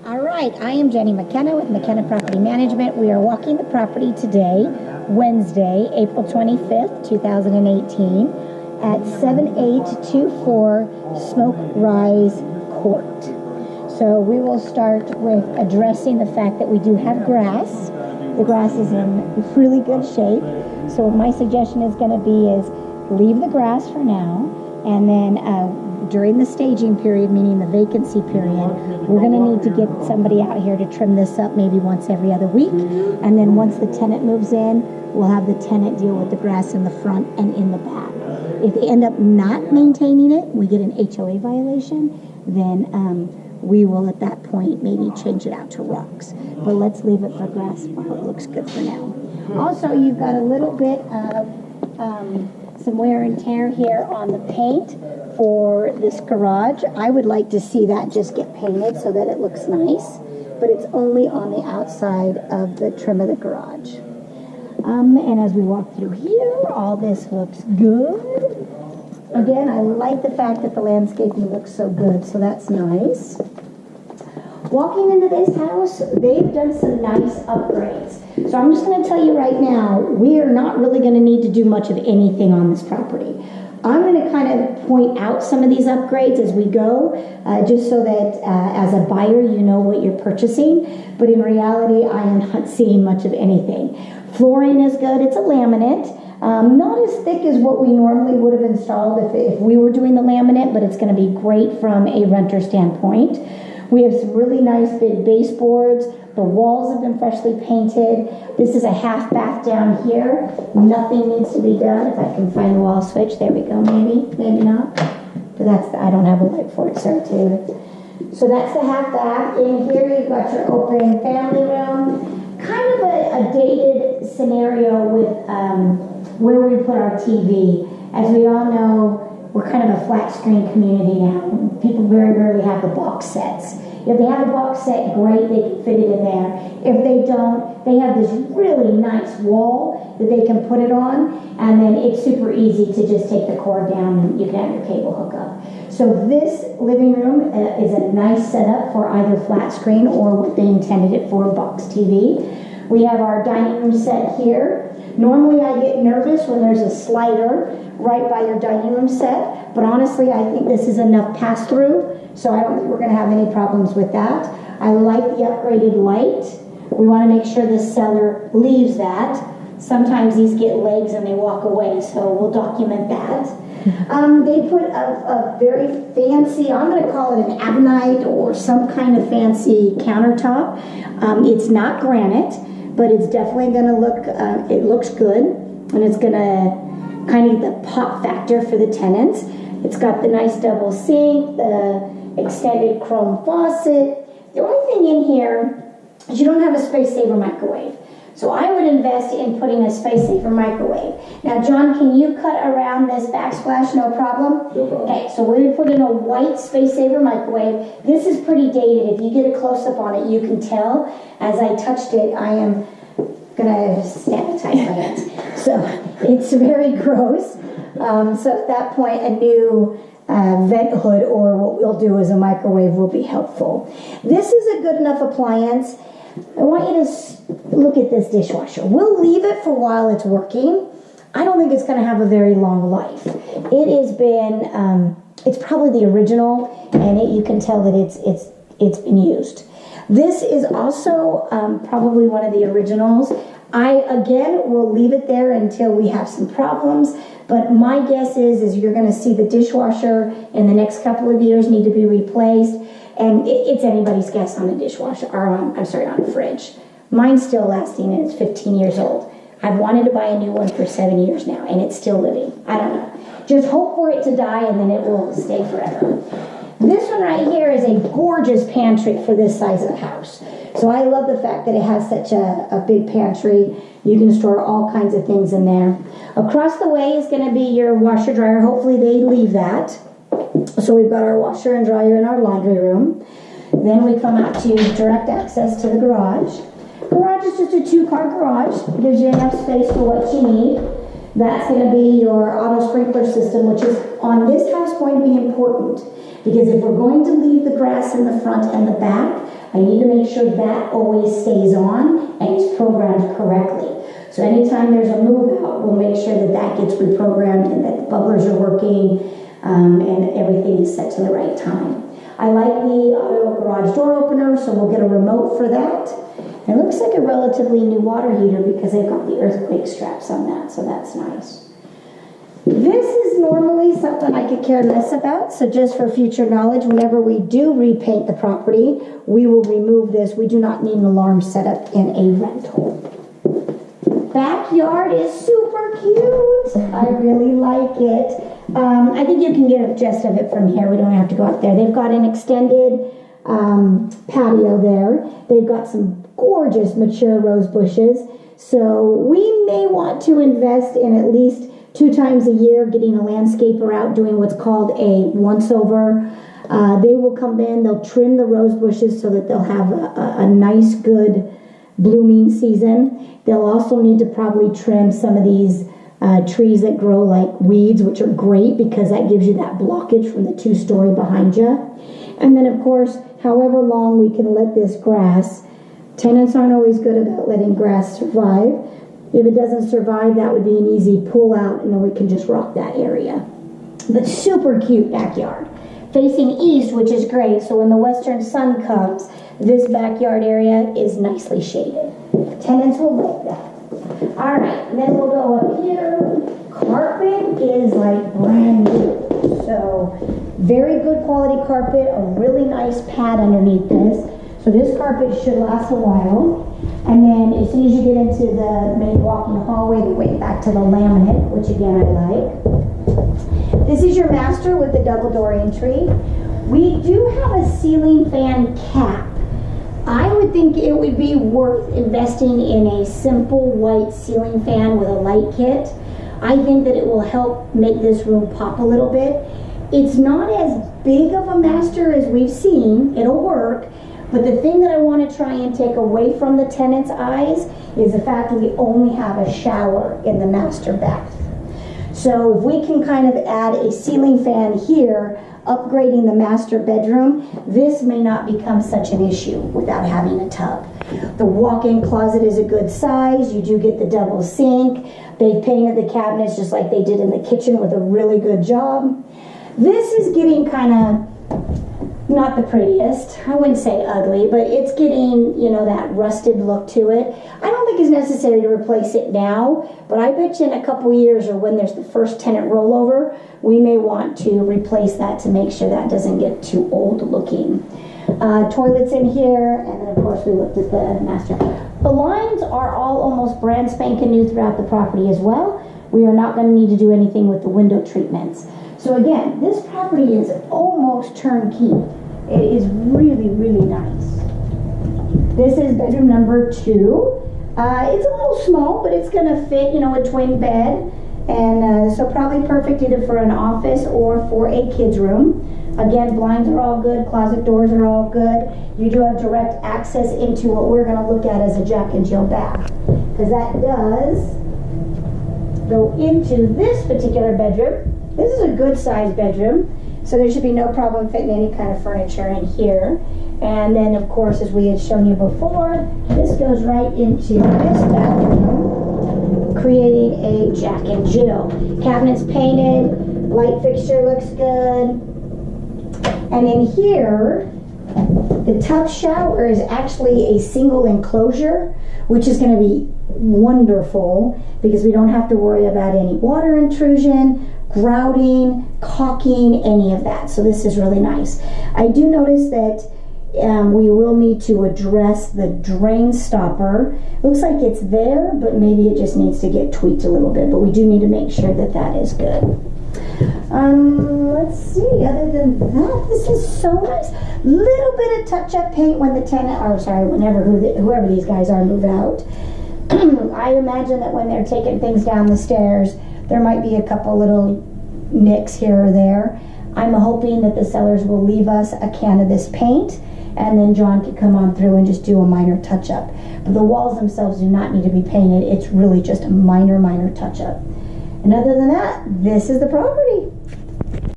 All right, I am Jenny McKenna with McKenna Property Management. We are walking the property today, Wednesday, April 25th, 2018, at 7824 Smokerise Ct. So we will start with addressing the fact that we do have grass. The grass is in really good shape. So what my suggestion is going to be is leave the grass for now, and then during the staging period, meaning the vacancy period, we're going to need to get somebody out here to trim this up maybe once every other week. And then once the tenant moves in, we'll have the tenant deal with the grass in the front and in the back. If they end up not maintaining it, we get an HOA violation, then we will at that point maybe change it out to rocks. But let's leave it for grass while it looks good for now. Also, you've got a little bit of some wear and tear here on the paint for this garage. I would like to see that just get painted so that it looks nice, but it's only on the outside of the trim of the garage. And as we walk through here, all this looks good. Again, I like the fact that the landscaping looks so good, so that's nice. Walking into this house, they've done some nice upgrades. So I'm just going to tell you right now, we are not really going to need to do much of anything on this property. I'm going to kind of point out some of these upgrades as we go, just so that as a buyer, you know what you're purchasing. But in reality, I am not seeing much of anything. Flooring is good. It's a laminate. Not as thick as what we normally would have installed if we were doing the laminate, but it's going to be great from a renter standpoint. We have some really nice big baseboards. The walls have been freshly painted. This is a half bath down here. Nothing needs to be done. If I can find the wall switch, there we go, maybe not. But I don't have a light for it, sir, too. So that's the half bath. In here, you've got your open family room. Kind of a dated scenario with where we put our TV. As we all know, we're kind of a flat screen community now. People very rarely have the box sets. If they have a box set, great, they can fit it in there. If they don't, they have this really nice wall that they can put it on, and then it's super easy to just take the cord down and you can have your cable hookup. So this living room is a nice setup for either flat screen or what they intended it for, box TV. We have our dining room set here. Normally I get nervous when there's a slider right by your dining room set, but honestly I think this is enough pass-through, so I don't think we're going to have any problems with that. I like the upgraded light. We want to make sure the seller leaves that. Sometimes these get legs and they walk away, so we'll document that. They put a very fancy, I'm going to call it an ebonite or some kind of fancy countertop. It's not granite, but it's definitely going to look, it looks good, and it's going to kind of the pop factor for the tenants. It's got the nice double sink, the extended chrome faucet. The only thing in here is you don't have a space saver microwave. So I would invest in putting a space saver microwave. Now, John, can you cut around this backsplash? No problem? No problem. Okay, so we're going to put in a white space saver microwave. This is pretty dated. If you get a close-up on it, you can tell. As I touched it, I am going to sanitize my hands. So it's very gross. So at that point, a new vent hood or what we'll do is a microwave will be helpful. This is a good enough appliance. I want you to look at this dishwasher. We'll leave it for while it's working. I don't think it's going to have a very long life. It has been, it's probably the original, and you can tell that it's been used. This is also probably one of the originals. I, again, will leave it there until we have some problems, but my guess is you're going to see the dishwasher in the next couple of years need to be replaced, and it's anybody's guess on the dishwasher, or on a fridge. Mine's still lasting, and it's 15 years old. I've wanted to buy a new one for 7 years now, and it's still living. I don't know. Just hope for it to die, and then it will stay forever. This one right here is a gorgeous pantry for this size of the house. So I love the fact that it has such a big pantry. You can store all kinds of things in there. Across the way is going to be your washer dryer. Hopefully they leave that. So we've got our washer and dryer in our laundry room. Then we come out to direct access to the garage. Garage is just a 2-car garage. It gives you enough space for what you need. That's going to be your auto sprinkler system, which is on this house going to be important. Because if we're going to leave the grass in in the front and the back. I need to make sure that always stays on and is programmed correctly. So anytime there's a move out, we'll make sure that that gets reprogrammed and that the bubblers are working and everything is set to the right time. I like the auto garage door opener, so we'll get a remote for that. It looks like a relatively new water heater because they've got the earthquake straps on that, so that's nice. This is normally something I could care less about, so just for future knowledge, whenever we do repaint the property, we will remove this. We do not need an alarm set up in a rental. Backyard is super cute. I really like it. I think you can get a gist of it from here. We don't have to go up there. They've got an extended patio there. They've got some gorgeous mature rose bushes. So we may want to invest in at least 2 times a year getting a landscaper out doing what's called a once-over. They will come in, they'll trim the rose bushes so that they'll have a nice, good blooming season. They'll also need to probably trim some of these trees that grow like weeds, which are great because that gives you that blockage from the 2-story behind you. And then, of course, however long we can let this grass, tenants aren't always good about letting grass survive. If it doesn't survive, that would be an easy pull out, and then we can just rock that area. But super cute backyard. Facing east, which is great, so when the western sun comes, this backyard area is nicely shaded. Tenants will like that. All right, and then we'll go up here. Carpet is like brand new. So very good quality carpet, a really nice pad underneath this. So this carpet should last a while. And then as soon as you get into the main walking hallway, they went back to the laminate, which again I like. This is your master with the double door entry. We do have a ceiling fan cap. I would think it would be worth investing in a simple white ceiling fan with a light kit. I think that it will help make this room pop a little bit. It's not as big of a master as we've seen. It'll work. But the thing that I want to try and take away from the tenant's eyes is the fact that we only have a shower in the master bath. So if we can kind of add a ceiling fan here, upgrading the master bedroom, this may not become such an issue without having a tub. The walk-in closet is a good size. You do get the double sink. They've painted the cabinets just like they did in the kitchen with a really good job. This is getting kind of not the prettiest. I wouldn't say ugly, but it's getting, you know, that rusted look to it. I don't think it's necessary to replace it now, but I bet you in a couple years or when there's the first tenant rollover, we may want to replace that to make sure that doesn't get too old looking. Toilets in here, and then of course we looked at the master. The lines are all almost brand spanking new throughout the property as well. We are not going to need to do anything with the window treatments. So again, this property is almost turnkey. It is really, really nice. This is bedroom number 2. It's a little small, but it's going to fit, you know, a twin bed. And so probably perfect either for an office or for a kid's room. Again, blinds are all good. Closet doors are all good. You do have direct access into what we're going to look at as a Jack and Jill bath. Because that does go into this particular bedroom. This is a good sized bedroom. So there should be no problem fitting any kind of furniture in here. And then, of course, as we had shown you before, this goes right into this bathroom, creating a Jack and Jill. Cabinets painted, light fixture looks good. And in here, the tub shower is actually a single enclosure, which is going to be wonderful because we don't have to worry about any water intrusion, grouting, caulking, any of that. So this is really nice. I do notice that we will need to address the drain stopper. Looks like it's there, but maybe it just needs to get tweaked a little bit, but we do need to make sure that that is good. Let's see, other than that, this is so nice. Little bit of touch-up paint when the tenant, or sorry, whoever these guys are move out. I imagine that when they're taking things down the stairs, there might be a couple little nicks here or there. I'm hoping that the sellers will leave us a can of this paint, and then John can come on through and just do a minor touch-up. But the walls themselves do not need to be painted. It's really just a minor touch-up. And other than that, this is the property.